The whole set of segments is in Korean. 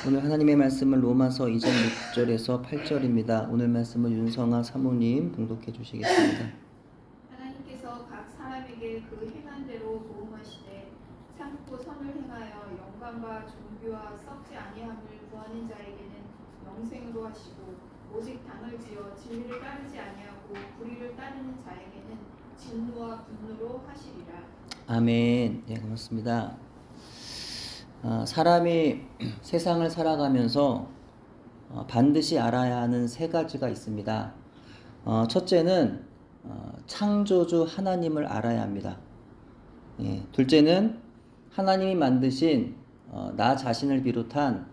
오늘 하나님의 말씀은 로마서 2장 6절에서 8절입니다. 오늘 말씀은 윤성아 사모님 봉독해 주시겠습니다. 하나님께서 각 사람에게 그 행한 대로 보응하시되 참고 선을 행하여 영광과 존귀와 썩지 아니함을 구하는 자에게는 영생으로 하시고 오직 당을 지어 진리를 따르지 아니하고 불의를 따르는 자에게는 진노와 분노로 하시리라. 아멘. 네, 고맙습니다. 사람이 세상을 살아가면서 반드시 알아야 하는 세 가지가 있습니다. 첫째는 창조주 하나님을 알아야 합니다. 둘째는 하나님이 만드신 나 자신을 비롯한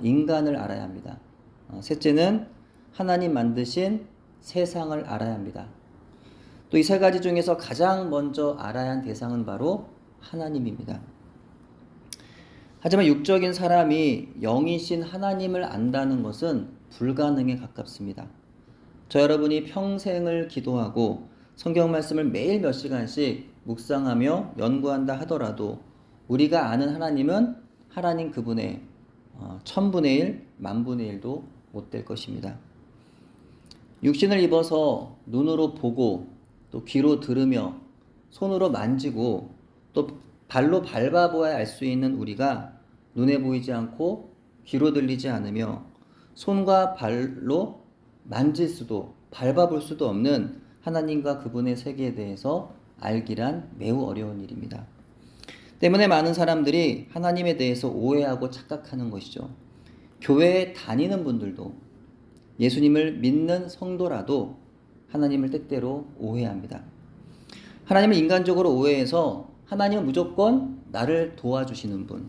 인간을 알아야 합니다. 셋째는 하나님 만드신 세상을 알아야 합니다. 또 이 세 가지 중에서 가장 먼저 알아야 한 대상은 바로 하나님입니다. 하지만 육적인 사람이 영이신 하나님을 안다는 것은 불가능에 가깝습니다. 저 여러분이 평생을 기도하고 성경 말씀을 매일 몇 시간씩 묵상하며 연구한다 하더라도 우리가 아는 하나님은 하나님 그분의 1000분의 1, 만분의 1도 못 될 것입니다. 육신을 입어서 눈으로 보고 또 귀로 들으며 손으로 만지고 또 발로 밟아보아야 알 수 있는 우리가 눈에 보이지 않고 귀로 들리지 않으며 손과 발로 만질 수도 밟아볼 수도 없는 하나님과 그분의 세계에 대해서 알기란 매우 어려운 일입니다. 때문에 많은 사람들이 하나님에 대해서 오해하고 착각하는 것이죠. 교회에 다니는 분들도 예수님을 믿는 성도라도 하나님을 때때로 오해합니다. 하나님을 인간적으로 오해해서 하나님은 무조건 나를 도와주시는 분,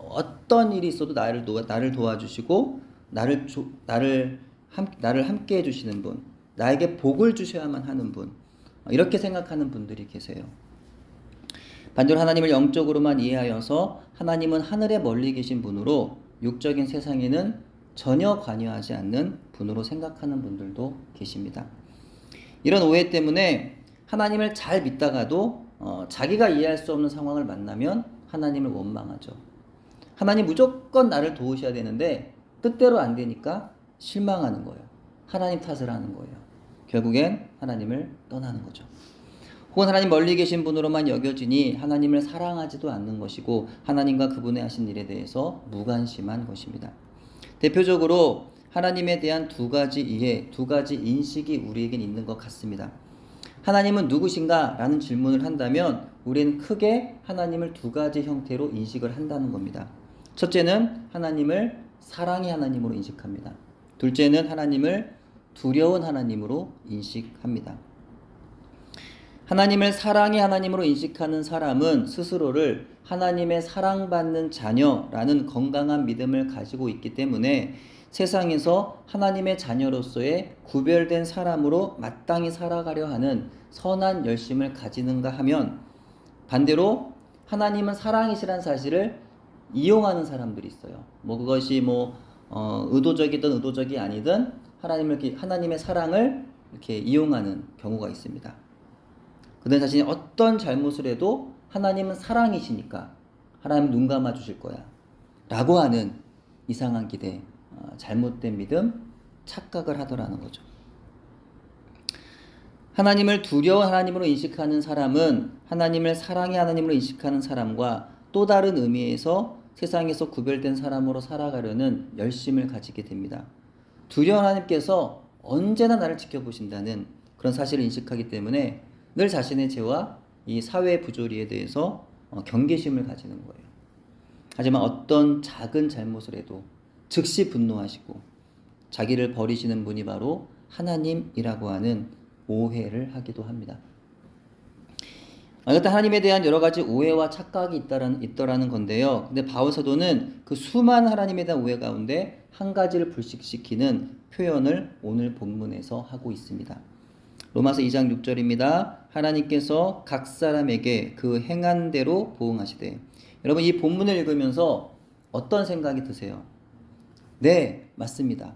어떤 일이 있어도 나를 도와주시고 나를 함께 해주시는 분, 나에게 복을 주셔야만 하는 분, 이렇게 생각하는 분들이 계세요. 반대로 하나님을 영적으로만 이해하여서 하나님은 하늘에 멀리 계신 분으로 육적인 세상에는 전혀 관여하지 않는 분으로 생각하는 분들도 계십니다. 이런 오해 때문에 하나님을 잘 믿다가도 자기가 이해할 수 없는 상황을 만나면 하나님을 원망하죠. 하나님 무조건 나를 도우셔야 되는데 뜻대로 안 되니까 실망하는 거예요. 하나님 탓을 하는 거예요. 결국엔 하나님을 떠나는 거죠. 혹은 하나님 멀리 계신 분으로만 여겨지니 하나님을 사랑하지도 않는 것이고 하나님과 그분의 하신 일에 대해서 무관심한 것입니다. 대표적으로 하나님에 대한 두 가지 이해, 두 가지 인식이 우리에겐 있는 것 같습니다. 하나님은 누구신가? 라는 질문을 한다면 우리는 크게 하나님을 두 가지 형태로 인식을 한다는 겁니다. 첫째는 하나님을 사랑의 하나님으로 인식합니다. 둘째는 하나님을 두려운 하나님으로 인식합니다. 하나님을 사랑의 하나님으로 인식하는 사람은 스스로를 하나님의 사랑받는 자녀라는 건강한 믿음을 가지고 있기 때문에 세상에서 하나님의 자녀로서의 구별된 사람으로 마땅히 살아가려 하는 선한 열심을 가지는가 하면 반대로 하나님은 사랑이시란 사실을 이용하는 사람들이 있어요. 그것이 의도적이든 의도적이 아니든 하나님의 사랑을 이렇게 이용하는 경우가 있습니다. 그들 자신이 어떤 잘못을 해도 하나님은 사랑이시니까 하나님 눈 감아 주실 거야 라고 하는 이상한 기대, 잘못된 믿음, 착각을 하더라는 거죠. 하나님을 두려운 하나님으로 인식하는 사람은 하나님을 사랑의 하나님으로 인식하는 사람과 또 다른 의미에서 세상에서 구별된 사람으로 살아가려는 열심을 가지게 됩니다. 두려운 하나님께서 언제나 나를 지켜보신다는 그런 사실을 인식하기 때문에 늘 자신의 죄와 이 사회의 부조리에 대해서 경계심을 가지는 거예요. 하지만 어떤 작은 잘못을 해도 즉시 분노하시고 자기를 버리시는 분이 바로 하나님이라고 하는 오해를 하기도 합니다. 일단 하나님에 대한 여러 가지 오해와 착각이 있더라는 건데요. 근데 바울 사도는 그 수많은 하나님에 대한 오해 가운데 한 가지를 불식시키는 표현을 오늘 본문에서 하고 있습니다. 로마서 2장 6절입니다. 하나님께서 각 사람에게 그 행한 대로 보응하시되. 여러분 이 본문을 읽으면서 어떤 생각이 드세요? 네, 맞습니다.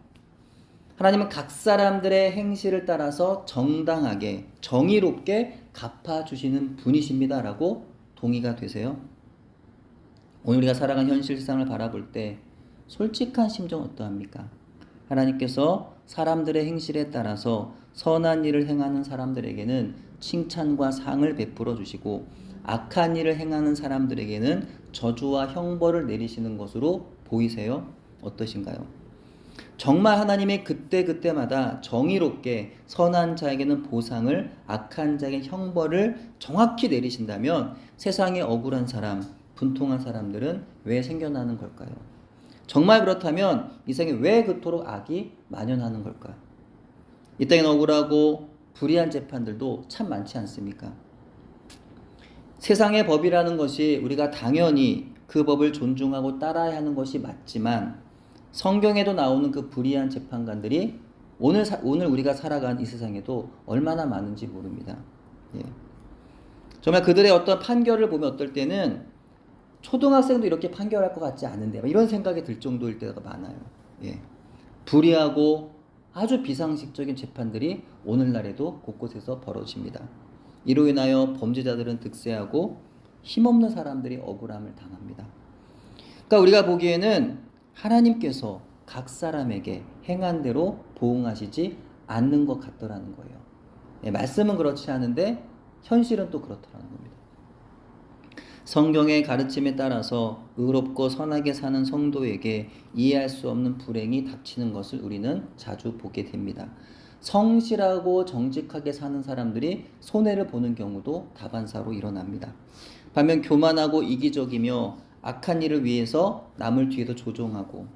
하나님은 각 사람들의 행실을 따라서 정당하게 정의롭게 갚아주시는 분이십니다 라고 동의가 되세요? 오늘 우리가 살아가는 현실 세상을 바라볼 때 솔직한 심정 어떠합니까? 하나님께서 사람들의 행실에 따라서 선한 일을 행하는 사람들에게는 칭찬과 상을 베풀어 주시고 악한 일을 행하는 사람들에게는 저주와 형벌을 내리시는 것으로 보이세요? 어떠신가요? 정말 하나님의 그때그때마다 정의롭게 선한 자에게는 보상을, 악한 자에게 형벌을 정확히 내리신다면 세상에 억울한 사람, 분통한 사람들은 왜 생겨나는 걸까요? 정말 그렇다면 이 세상에 왜 그토록 악이 만연하는 걸까요? 이 땅엔 억울하고 불의한 재판들도 참 많지 않습니까? 세상의 법이라는 것이 우리가 당연히 그 법을 존중하고 따라야 하는 것이 맞지만 성경에도 나오는 그 불의한 재판관들이 오늘 우리가 살아가는 이 세상에도 얼마나 많은지 모릅니다. 예. 정말 그들의 어떤 판결을 보면 어떨 때는 초등학생도 이렇게 판결할 것 같지 않은데 이런 생각이 들 정도일 때가 많아요. 예. 불의하고 아주 비상식적인 재판들이 오늘날에도 곳곳에서 벌어집니다. 이로 인하여 범죄자들은 득세하고 힘없는 사람들이 억울함을 당합니다. 그러니까 우리가 보기에는 하나님께서 각 사람에게 행한 대로 보응하시지 않는 것 같더라는 거예요. 예, 말씀은 그렇지 않은데 현실은 또 그렇더라는 겁니다. 성경의 가르침에 따라서 의롭고 선하게 사는 성도에게 이해할 수 없는 불행이 닥치는 것을 우리는 자주 보게 됩니다. 성실하고 정직하게 사는 사람들이 손해를 보는 경우도 다반사로 일어납니다. 반면 교만하고 이기적이며 악한 일을 위해서 남을 뒤에서 조종하고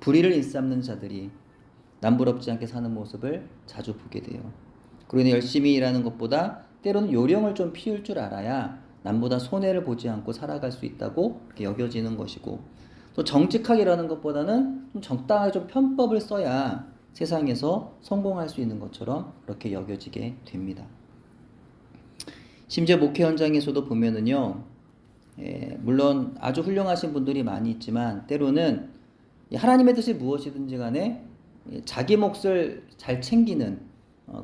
불의를 일삼는 자들이 남부럽지 않게 사는 모습을 자주 보게 돼요. 그러니 열심히 일하는 것보다 때로는 요령을 좀 피울 줄 알아야 남보다 손해를 보지 않고 살아갈 수 있다고 이렇게 여겨지는 것이고, 또 정직하게 일하는 것보다는 좀 적당하게 좀 편법을 써야 세상에서 성공할 수 있는 것처럼 그렇게 여겨지게 됩니다. 심지어 목회 현장에서도 보면은요, 물론 아주 훌륭하신 분들이 많이 있지만 때로는 하나님의 뜻이 무엇이든지 간에 자기 몫을 잘 챙기는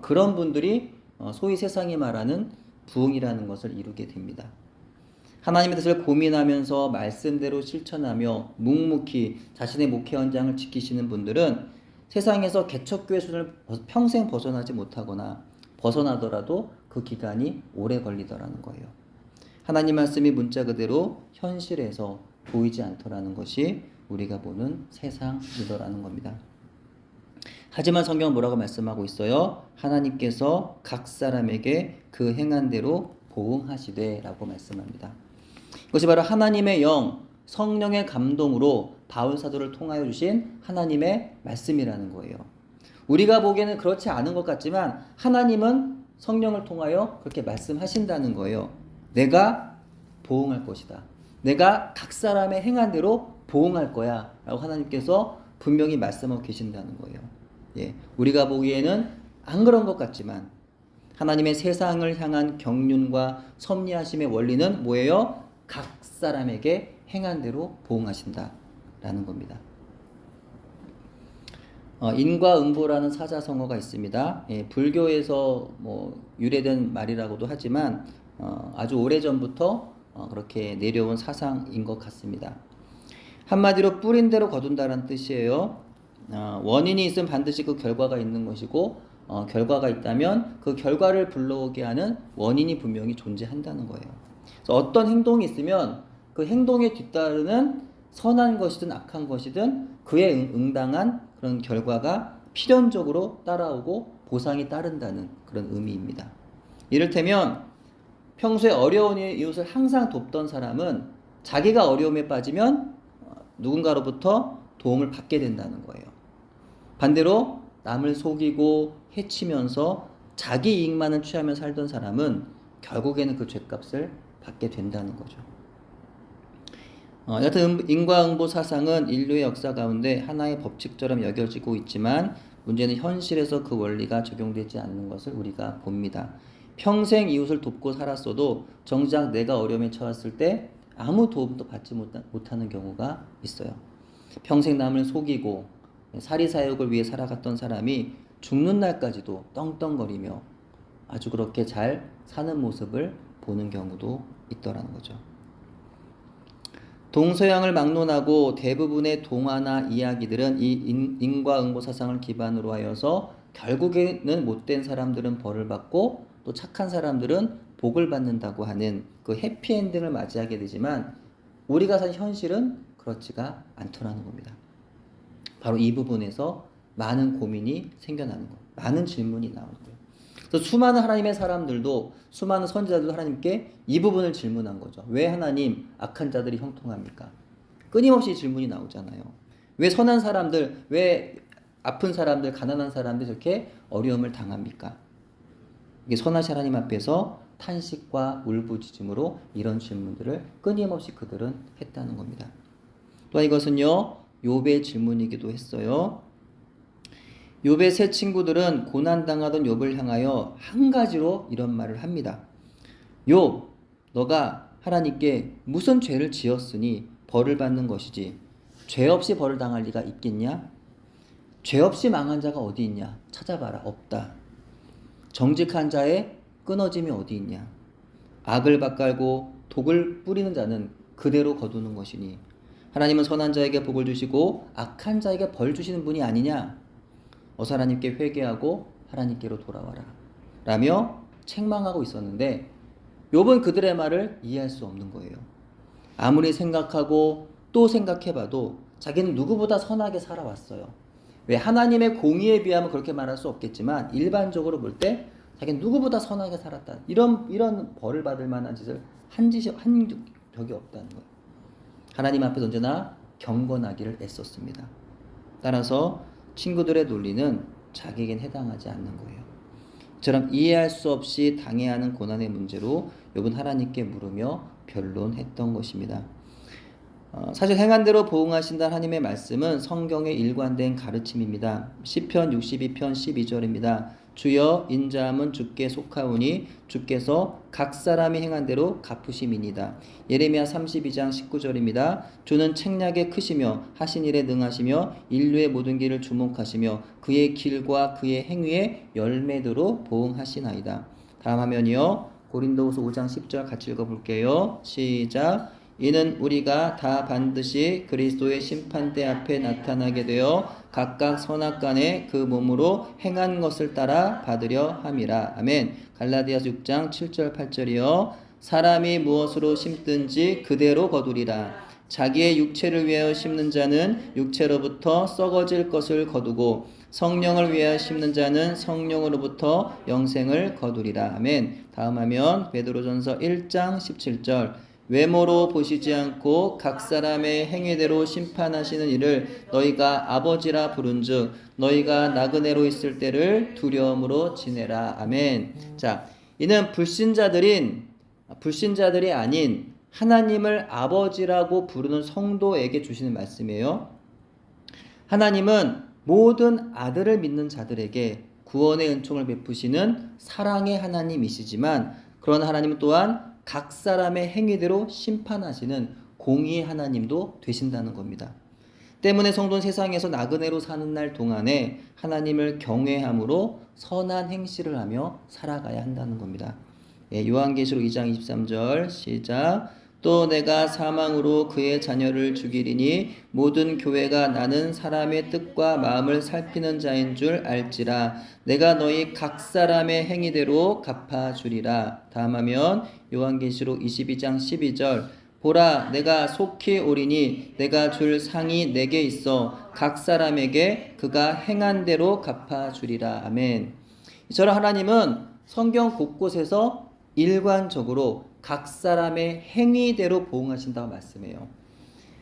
그런 분들이 소위 세상이 말하는 부흥이라는 것을 이루게 됩니다. 하나님의 뜻을 고민하면서 말씀대로 실천하며 묵묵히 자신의 목회 현장을 지키시는 분들은 세상에서 개척교회 수준을 평생 벗어나지 못하거나 벗어나더라도 그 기간이 오래 걸리더라는 거예요. 하나님 말씀이 문자 그대로 현실에서 보이지 않더라는 것이 우리가 보는 세상이더라는 겁니다. 하지만 성경은 뭐라고 말씀하고 있어요? 하나님께서 각 사람에게 그 행한 대로 보응하시되 라고 말씀합니다. 이것이 바로 하나님의 영, 성령의 감동으로 바울 사도를 통하여 주신 하나님의 말씀이라는 거예요. 우리가 보기에는 그렇지 않은 것 같지만 하나님은 성령을 통하여 그렇게 말씀하신다는 거예요. 내가 보응할 것이다. 내가 각 사람의 행한 대로 보응할 거야 라고 하나님께서 분명히 말씀하고 계신다는 거예요. 예, 우리가 보기에는 안 그런 것 같지만 하나님의 세상을 향한 경륜과 섭리하심의 원리는 뭐예요? 각 사람에게 행한 대로 보응하신다라는 겁니다. 인과응보라는 사자성어가 있습니다. 예, 불교에서 유래된 말이라고도 하지만 아주 오래전부터 그렇게 내려온 사상인 것 같습니다. 한마디로 뿌린 대로 거둔다는 뜻이에요. 원인이 있으면 반드시 그 결과가 있는 것이고 결과가 있다면 그 결과를 불러오게 하는 원인이 분명히 존재한다는 거예요. 그래서 어떤 행동이 있으면 그 행동에 뒤따르는 선한 것이든 악한 것이든 그에 응당한 그런 결과가 필연적으로 따라오고 보상이 따른다는 그런 의미입니다. 이를테면 평소에 어려운 이웃을 항상 돕던 사람은 자기가 어려움에 빠지면 누군가로부터 도움을 받게 된다는 거예요. 반대로 남을 속이고 해치면서 자기 이익만을 취하며 살던 사람은 결국에는 그 죗값을 받게 된다는 거죠. 여하튼 인과응보 사상은 인류의 역사 가운데 하나의 법칙처럼 여겨지고 있지만 문제는 현실에서 그 원리가 적용되지 않는 것을 우리가 봅니다. 평생 이웃을 돕고 살았어도 정작 내가 어려움에 처했을 때 아무 도움도 받지 못하는 경우가 있어요. 평생 남을 속이고 사리사욕을 위해 살아갔던 사람이 죽는 날까지도 떵떵거리며 아주 그렇게 잘 사는 모습을 보는 경우도 있더라는 거죠. 동서양을 막론하고 대부분의 동화나 이야기들은 이 인과응보 사상을 기반으로 하여서 결국에는 못된 사람들은 벌을 받고 또 착한 사람들은 복을 받는다고 하는 그 해피엔딩을 맞이하게 되지만 우리가 사는 현실은 그렇지가 않더라는 겁니다. 바로 이 부분에서 많은 고민이 생겨나는 거예요. 많은 질문이 나오는 거예요. 그래서 수많은 하나님의 사람들도 수많은 선지자들도 하나님께 이 부분을 질문한 거죠. 왜 하나님 악한 자들이 형통합니까? 끊임없이 질문이 나오잖아요. 왜 선한 사람들, 왜 아픈 사람들, 가난한 사람들 저렇게 어려움을 당합니까? 이게 선하신 하나님 앞에서 탄식과 울부짖음으로 이런 질문들을 끊임없이 그들은 했다는 겁니다. 또한 이것은요, 욥의 질문이기도 했어요. 욥의 세 친구들은 고난당하던 욥을 향하여 한 가지로 이런 말을 합니다. 욥, 너가 하나님께 무슨 죄를 지었으니 벌을 받는 것이지 죄 없이 벌을 당할 리가 있겠냐? 죄 없이 망한 자가 어디 있냐? 찾아봐라. 없다. 정직한 자의 끊어짐이 어디 있냐? 악을 밭갈고 독을 뿌리는 자는 그대로 거두는 것이니 하나님은 선한 자에게 복을 주시고 악한 자에게 벌 주시는 분이 아니냐? 어서 하나님께 회개하고 하나님께로 돌아와라 라며 책망하고 있었는데 욥은 그들의 말을 이해할 수 없는 거예요. 아무리 생각하고 또 생각해봐도 자기는 누구보다 선하게 살아왔어요. 왜 하나님의 공의에 비하면 그렇게 말할 수 없겠지만 일반적으로 볼 때 자기는 누구보다 선하게 살았다. 이런 벌을 받을 만한 짓을 한 적이 없다는 거예요. 하나님 앞에서 언제나 경건하기를 애썼습니다. 따라서 친구들의 논리는 자기에겐 해당하지 않는 거예요. 이처럼 이해할 수 없이 당해야 하는 고난의 문제로 욥은 하나님께 물으며 변론했던 것입니다. 사실 행한 대로 보응하신다 하나님의 말씀은 성경의 일관된 가르침입니다. 시편 62편 12절입니다. 주여 인자함은 주께 속하오니 주께서 각 사람이 행한 대로 갚으심이니이다. 예레미야 32장 19절입니다. 주는 책략에 크시며 하신 일에 능하시며 인류의 모든 길을 주목하시며 그의 길과 그의 행위에 열매대로 보응하시나이다. 다음 화면이요. 고린도후서 5장 10절 같이 읽어볼게요. 시작. 이는 우리가 다 반드시 그리스도의 심판대 앞에 나타나게 되어 각각 선악간에 그 몸으로 행한 것을 따라 받으려 함이라. 아멘. 갈라디아서 6장 7절 8절이요. 사람이 무엇으로 심든지 그대로 거두리라. 자기의 육체를 위하여 심는 자는 육체로부터 썩어질 것을 거두고 성령을 위하여 심는 자는 성령으로부터 영생을 거두리라. 아멘. 다음 화면 베드로전서 1장 17절. 외모로 보시지 않고 각 사람의 행위대로 심판하시는 이를 너희가 아버지라 부른즉 너희가 나그네로 있을 때를 두려움으로 지내라. 아멘. 자, 이는 불신자들이 아닌 하나님을 아버지라고 부르는 성도에게 주시는 말씀이에요. 하나님은 모든 아들을 믿는 자들에게 구원의 은총을 베푸시는 사랑의 하나님이시지만 그런 하나님은 또한 각 사람의 행위대로 심판하시는 공의의 하나님도 되신다는 겁니다. 때문에 성도는 세상에서 나그네로 사는 날 동안에 하나님을 경외함으로 선한 행실을 하며 살아가야 한다는 겁니다. 요한계시록 2장 23절 시작. 또 내가 사망으로 그의 자녀를 죽이리니 모든 교회가 나는 사람의 뜻과 마음을 살피는 자인 줄 알지라. 내가 너희 각 사람의 행위대로 갚아주리라. 다음 하면 요한계시록 22장 12절. 보라 내가 속히 오리니 내가 줄 상이 내게 있어 각 사람에게 그가 행한 대로 갚아주리라. 아멘. 이처럼 하나님은 성경 곳곳에서 일관적으로 각 사람의 행위대로 보응하신다고 말씀해요.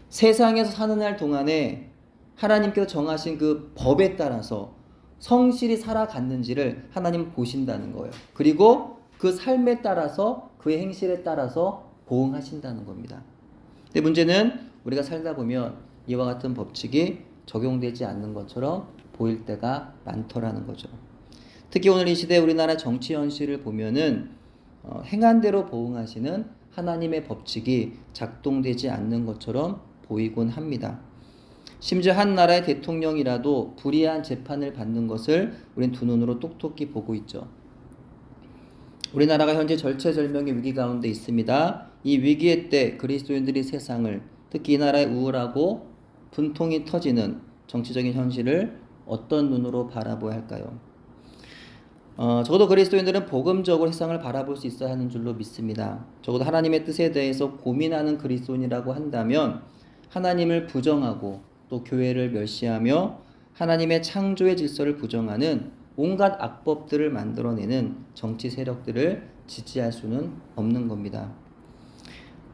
세상에서 사는 날 동안에 하나님께서 정하신 그 법에 따라서 성실히 살아갔는지를 하나님은 보신다는 거예요. 그리고 그 삶에 따라서 그의 행실에 따라서 보응하신다는 겁니다. 근데 문제는 우리가 살다 보면 이와 같은 법칙이 적용되지 않는 것처럼 보일 때가 많더라는 거죠. 특히 오늘 이 시대 우리나라 정치 현실을 보면은 행한 대로 보응하시는 하나님의 법칙이 작동되지 않는 것처럼 보이곤 합니다. 심지어 한 나라의 대통령이라도 불의한 재판을 받는 것을 우린 두 눈으로 똑똑히 보고 있죠. 우리나라가 현재 절체절명의 위기 가운데 있습니다. 이 위기의 때 그리스도인들이 세상을 특히 이 나라의 우울하고 분통이 터지는 정치적인 현실을 어떤 눈으로 바라보아야 할까요? 적어도 그리스도인들은 복음적으로 세상을 바라볼 수 있어야 하는 줄로 믿습니다. 적어도 하나님의 뜻에 대해서 고민하는 그리스도인이라고 한다면 하나님을 부정하고 또 교회를 멸시하며 하나님의 창조의 질서를 부정하는 온갖 악법들을 만들어내는 정치 세력들을 지지할 수는 없는 겁니다.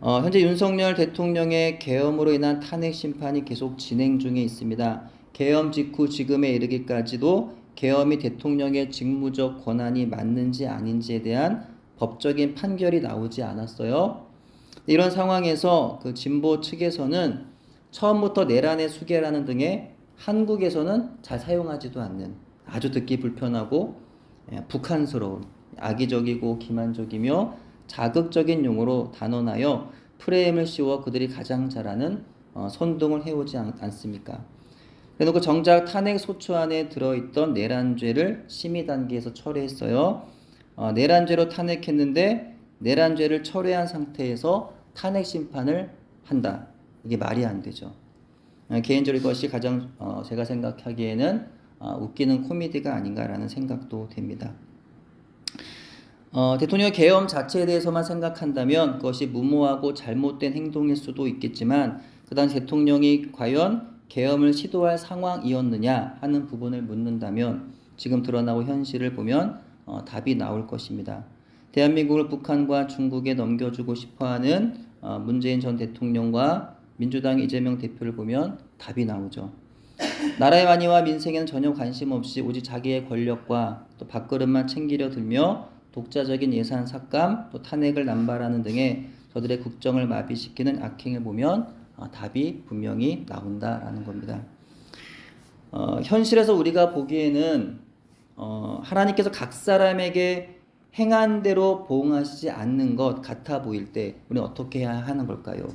현재 윤석열 대통령의 계엄으로 인한 탄핵 심판이 계속 진행 중에 있습니다. 계엄 직후 지금에 이르기까지도 계엄이 대통령의 직무적 권한이 맞는지 아닌지에 대한 법적인 판결이 나오지 않았어요. 이런 상황에서 그 진보 측에서는 처음부터 내란의 수계라는 등의 한국에서는 잘 사용하지도 않는 아주 듣기 불편하고 북한스러운 악의적이고 기만적이며 자극적인 용어로 단언하여 프레임을 씌워 그들이 가장 잘하는 선동을 해오지 않습니까? 그래놓고 정작 탄핵 소추 안에 들어있던 내란죄를 심의 단계에서 철회했어요. 내란죄로 탄핵했는데 내란죄를 철회한 상태에서 탄핵 심판을 한다. 이게 말이 안 되죠. 개인적으로 이것이 가장 제가 생각하기에는 웃기는 코미디가 아닌가라는 생각도 됩니다. 대통령 계엄 자체에 대해서만 생각한다면 그것이 무모하고 잘못된 행동일 수도 있겠지만 그 당시 대통령이 과연 계엄을 시도할 상황이었느냐 하는 부분을 묻는다면 지금 드러나고 현실을 보면 답이 나올 것입니다. 대한민국을 북한과 중국에 넘겨주고 싶어하는 문재인 전 대통령과 민주당 이재명 대표를 보면 답이 나오죠. 나라의 안위와 민생에는 전혀 관심 없이 오직 자기의 권력과 또 밥그릇만 챙기려 들며 독자적인 예산 삭감, 또 탄핵을 남발하는 등의 저들의 국정을 마비시키는 악행을 보면 답이 분명히 나온다라는 겁니다. 현실에서 우리가 보기에는 하나님께서 각 사람에게 행한 대로 보응하시지 않는 것 같아 보일 때 우리는 어떻게 해야 하는 걸까요?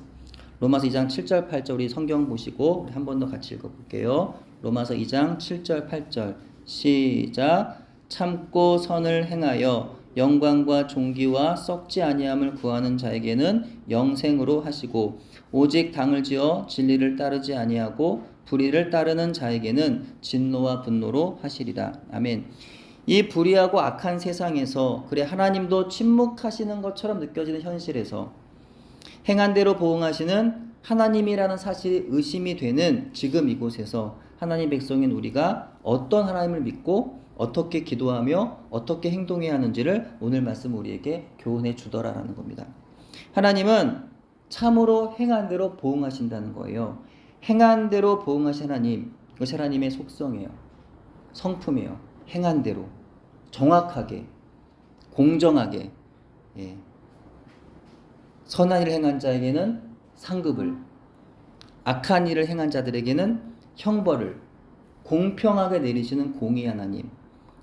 로마서 2장 7절 8절 우리 성경 보시고 한 번 더 같이 읽어볼게요. 로마서 2장 7절 8절 시작. 참고 선을 행하여 영광과 존귀와 썩지 아니함을 구하는 자에게는 영생으로 하시고 오직 당을 지어 진리를 따르지 아니하고 불의를 따르는 자에게는 진노와 분노로 하시리라. 아멘. 이 불의하고 악한 세상에서 그래 하나님도 침묵하시는 것처럼 느껴지는 현실에서 행한 대로 보응하시는 하나님이라는 사실이 의심이 되는 지금 이곳에서 하나님 백성인 우리가 어떤 하나님을 믿고 어떻게 기도하며 어떻게 행동해야 하는지를 오늘 말씀 우리에게 교훈해 주더라라는 겁니다. 하나님은 참으로 행한 대로 보응하신다는 거예요. 행한 대로 보응하신 하나님, 그것이 하나님의 속성이에요. 성품이에요. 행한 대로 정확하게 공정하게 선한 일을 행한 자에게는 상급을, 악한 일을 행한 자들에게는 형벌을 공평하게 내리시는 공의 하나님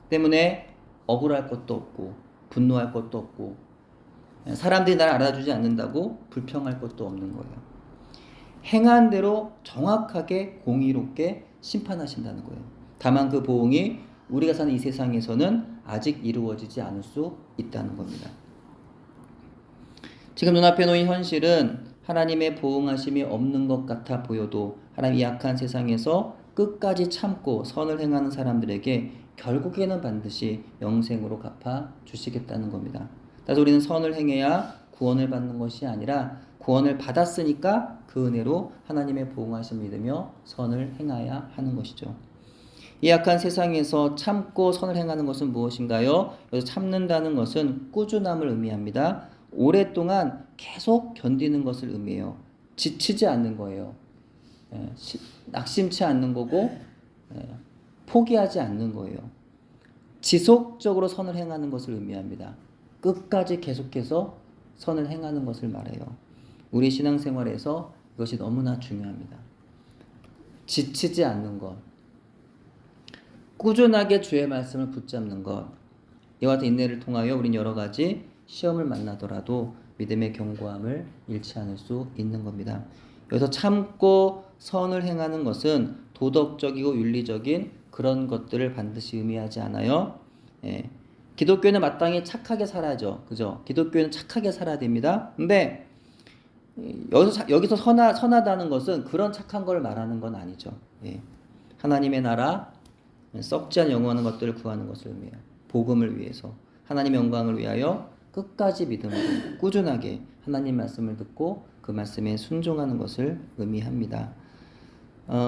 때문에 억울할 것도 없고 분노할 것도 없고 사람들이 나를 알아주지 않는다고 불평할 것도 없는 거예요. 행한 대로 정확하게 공의롭게 심판하신다는 거예요. 다만 그 보응이 우리가 사는 이 세상에서는 아직 이루어지지 않을 수 있다는 겁니다. 지금 눈앞에 놓인 현실은 하나님의 보응하심이 없는 것 같아 보여도 하나님이 약한 세상에서 끝까지 참고 선을 행하는 사람들에게 결국에는 반드시 영생으로 갚아 주시겠다는 겁니다. 따라서 우리는 선을 행해야 구원을 받는 것이 아니라 구원을 받았으니까 그 은혜로 하나님의 보응하심을 믿으며 선을 행해야 하는 것이죠. 이 약한 세상에서 참고 선을 행하는 것은 무엇인가요? 여기서 참는다는 것은 꾸준함을 의미합니다. 오랫동안 계속 견디는 것을 의미해요. 지치지 않는 거예요. 낙심치 않는 거고 포기하지 않는 거예요. 지속적으로 선을 행하는 것을 의미합니다. 끝까지 계속해서 선을 행하는 것을 말해요. 우리 신앙생활에서 이것이 너무나 중요합니다. 지치지 않는 것, 꾸준하게 주의 말씀을 붙잡는 것, 이와 같은 인내를 통하여 우리는 여러 가지 시험을 만나더라도 믿음의 견고함을 잃지 않을 수 있는 겁니다. 여기서 참고 선을 행하는 것은 도덕적이고 윤리적인 그런 것들을 반드시 의미하지 않아요. 기독교는 마땅히 착하게 살아야죠. 그죠? 기독교는 착하게 살아야 됩니다. 근데 여기서 선하다는 것은 그런 착한 걸 말하는 건 아니죠. 예. 하나님의 나라, 썩지 않은 영원한 것들을 구하는 것을 의미해요. 복음을 위해서, 하나님의 영광을 위하여 끝까지 믿음으로 꾸준하게 하나님 말씀을 듣고 그 말씀에 순종하는 것을 의미합니다.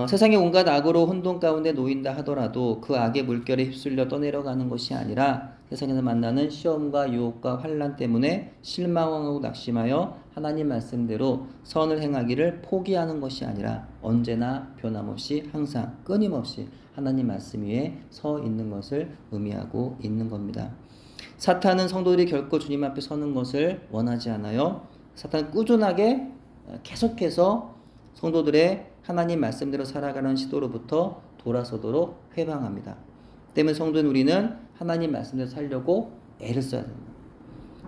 세상의 온갖 악으로 혼돈 가운데 놓인다 하더라도 그 악의 물결에 휩쓸려 떠내려가는 것이 아니라 세상에서 만나는 시험과 유혹과 환난 때문에 실망하고 낙심하여 하나님 말씀대로 선을 행하기를 포기하는 것이 아니라 언제나 변함없이 항상 끊임없이 하나님 말씀 위에 서 있는 것을 의미하고 있는 겁니다. 사탄은 성도들이 결코 주님 앞에 서는 것을 원하지 않아요. 사탄은 꾸준하게 계속해서 성도들의 하나님 말씀대로 살아가는 시도로부터 돌아서도록 회방합니다. 때문에 성도인 우리는 하나님 말씀대로 살려고 애를 써야 됩니다.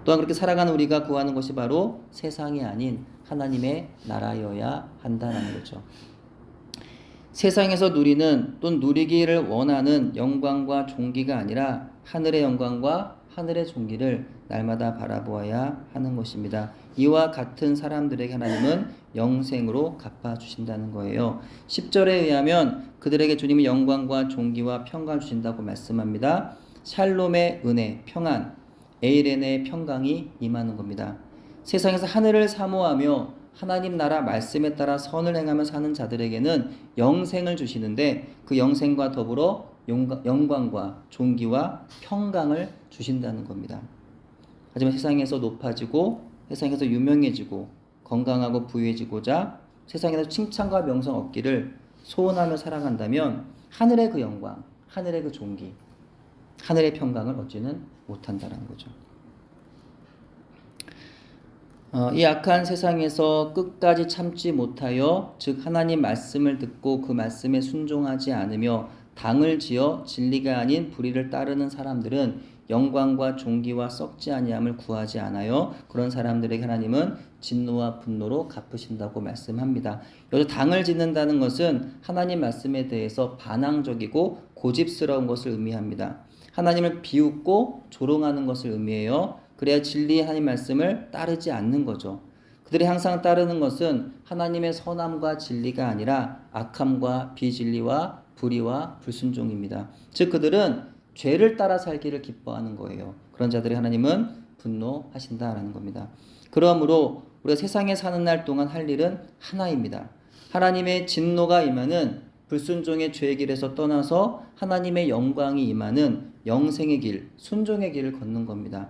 또한 그렇게 살아가는 우리가 구하는 것이 바로 세상이 아닌 하나님의 나라여야 한다는 거죠. 세상에서 누리는 또는 누리기를 원하는 영광과 존귀가 아니라 하늘의 영광과 하늘의 존귀를 날마다 바라보아야 하는 것입니다. 이와 같은 사람들에게 하나님은 영생으로 갚아주신다는 거예요. 10절에 의하면 그들에게 주님이 영광과 존귀와 평강을 주신다고 말씀합니다. 샬롬의 은혜, 평안, 에이렌의 평강이 임하는 겁니다. 세상에서 하늘을 사모하며 하나님 나라 말씀에 따라 선을 행하며 사는 자들에게는 영생을 주시는데 그 영생과 더불어 영광과 존귀와 평강을 주신다는 겁니다. 하지만 세상에서 높아지고 세상에서 유명해지고 건강하고 부유해지고자 세상에서 칭찬과 명성 얻기를 소원하며 살아간다면 하늘의 그 영광, 하늘의 그 존귀, 하늘의 평강을 얻지는 못한다는 거죠. 이 악한 세상에서 끝까지 참지 못하여 즉 하나님 말씀을 듣고 그 말씀에 순종하지 않으며 당을 지어 진리가 아닌 불의를 따르는 사람들은 영광과 존귀와 썩지 아니함을 구하지 않아요. 그런 사람들에게 하나님은 진노와 분노로 갚으신다고 말씀합니다. 여기서 당을 짓는다는 것은 하나님 말씀에 대해서 반항적이고 고집스러운 것을 의미합니다. 하나님을 비웃고 조롱하는 것을 의미해요. 그래야 진리의 하나님 말씀을 따르지 않는 거죠. 그들이 항상 따르는 것은 하나님의 선함과 진리가 아니라 악함과 비진리와 불의와 불순종입니다. 즉 그들은 죄를 따라 살기를 기뻐하는 거예요. 그런 자들이 하나님은 분노하신다라는 겁니다. 그러므로 우리가 세상에 사는 날 동안 할 일은 하나입니다. 하나님의 진노가 임하는 불순종의 죄의 길에서 떠나서 하나님의 영광이 임하는 영생의 길, 순종의 길을 걷는 겁니다.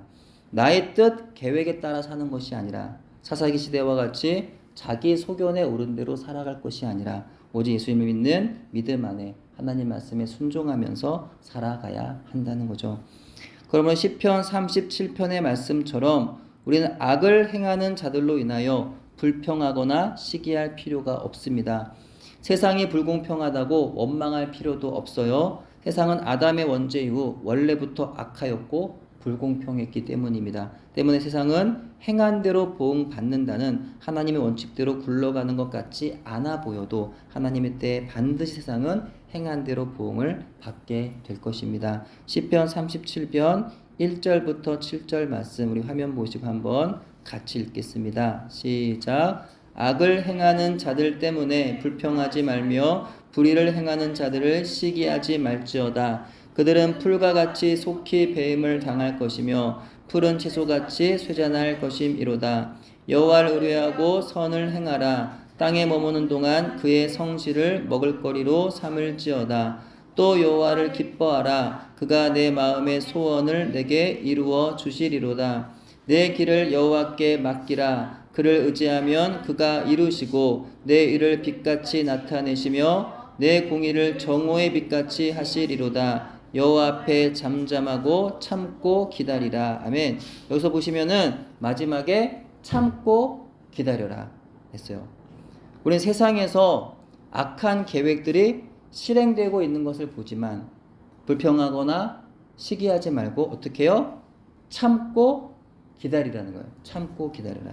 나의 뜻, 계획에 따라 사는 것이 아니라 사사기 시대와 같이 자기 소견에 오른 대로 살아갈 것이 아니라 오직 예수님을 믿는 믿음 안에 하나님 말씀에 순종하면서 살아가야 한다는 거죠. 그러면 시편 37편의 말씀처럼 우리는 악을 행하는 자들로 인하여 불평하거나 시기할 필요가 없습니다. 세상이 불공평하다고 원망할 필요도 없어요. 세상은 아담의 원죄 이후 원래부터 악하였고 불공평했기 때문입니다. 때문에 세상은 행한 대로 보응받는다는 하나님의 원칙대로 굴러가는 것 같지 않아 보여도 하나님의 때에 반드시 세상은 행한 대로 보응을 받게 될 것입니다. 시편 37편 1절부터 7절 말씀 우리 화면 보시고 한번 같이 읽겠습니다. 시작. 악을 행하는 자들 때문에 불평하지 말며 불의를 행하는 자들을 시기하지 말지어다. 그들은 풀과 같이 속히 배임을 당할 것이며 푸른 채소같이 쇠잔할 것임이로다. 여호와를 의뢰하고 선을 행하라. 땅에 머무는 동안 그의 성실을 먹을거리로 삼을지어다. 또 여호와를 기뻐하라. 그가 내 마음의 소원을 내게 이루어 주시리로다. 내 길을 여호와께 맡기라. 그를 의지하면 그가 이루시고 내 일을 빛같이 나타내시며 내 공의를 정오의 빛같이 하시리로다. 여호와 앞에 잠잠하고 참고 기다리라. 아멘. 여기서 보시면은 마지막에 참고 기다려라 했어요. 우리는 세상에서 악한 계획들이 실행되고 있는 것을 보지만 불평하거나 시기하지 말고 어떻게 해요? 참고 기다리라는 거예요. 참고 기다려라.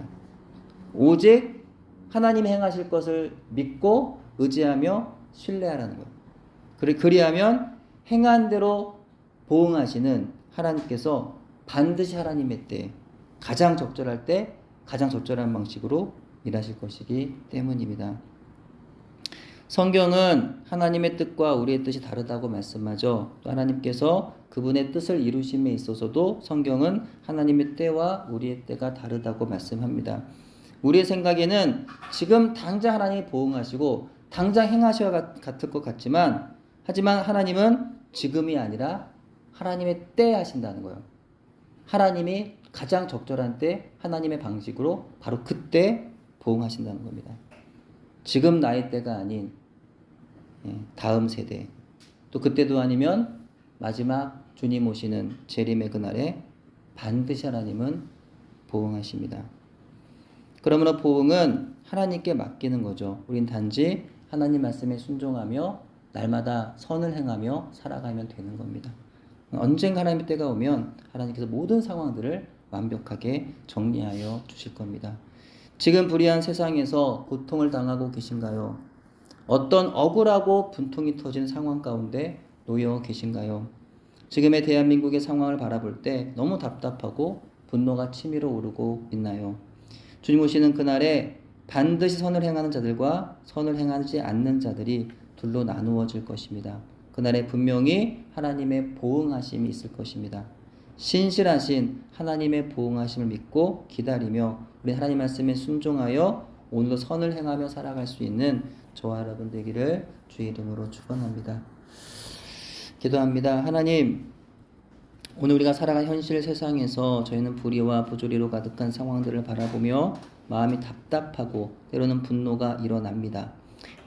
오직 하나님 행하실 것을 믿고 의지하며 신뢰하라는 거예요. 그리하면 행한 대로 보응하시는 하나님께서 반드시 하나님의 때 가장 적절할 때 가장 적절한 방식으로 일하실 것이기 때문입니다. 성경은 하나님의 뜻과 우리의 뜻이 다르다고 말씀하죠. 또 하나님께서 그분의 뜻을 이루심에 있어서도 성경은 하나님의 때와 우리의 때가 다르다고 말씀합니다. 우리의 생각에는 지금 당장 하나님이 보응하시고 당장 행하셔야 같을 것 같지만, 하지만 하나님은 지금이 아니라 하나님의 때 하신다는 거예요. 하나님이 가장 적절한 때 하나님의 방식으로 바로 그때 보응하신다는 겁니다. 지금 나의 때가 아닌 다음 세대, 또 그때도 아니면 마지막 주님 오시는 재림의 그날에 반드시 하나님은 보응하십니다. 그러므로 보응은 하나님께 맡기는 거죠. 우린 단지 하나님 말씀에 순종하며 날마다 선을 행하며 살아가면 되는 겁니다. 언젠가 하나님의 때가 오면 하나님께서 모든 상황들을 완벽하게 정리하여 주실 겁니다. 지금 불의한 세상에서 고통을 당하고 계신가요? 어떤 억울하고 분통이 터진 상황 가운데 놓여 계신가요? 지금의 대한민국의 상황을 바라볼 때 너무 답답하고 분노가 치밀어 오르고 있나요? 주님 오시는 그날에 반드시 선을 행하는 자들과 선을 행하지 않는 자들이 둘로 나누어질 것입니다. 그날에 분명히 하나님의 보응하심이 있을 것입니다. 신실하신 하나님의 보응하심을 믿고 기다리며 우리 하나님 말씀에 순종하여 오늘도 선을 행하며 살아갈 수 있는 저와 여러분 되기를 주의 이름으로 축원합니다. 기도합니다. 하나님, 오늘 우리가 살아가는 현실 세상에서 저희는 불의와 부조리로 가득한 상황들을 바라보며 마음이 답답하고 때로는 분노가 일어납니다.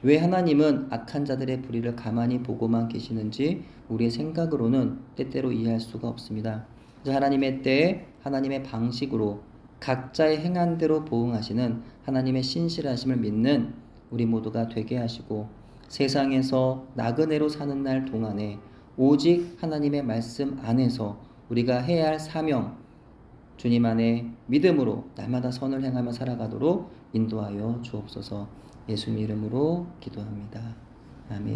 왜 하나님은 악한 자들의 불의를 가만히 보고만 계시는지 우리의 생각으로는 때때로 이해할 수가 없습니다. 하나님의 때에 하나님의 방식으로 각자의 행한 대로 보응하시는 하나님의 신실하심을 믿는 우리 모두가 되게 하시고, 세상에서 나그네로 사는 날 동안에 오직 하나님의 말씀 안에서 우리가 해야 할 사명, 주님 안에 믿음으로 날마다 선을 행하며 살아가도록 인도하여 주옵소서. 예수님 이름으로 기도합니다. 아멘.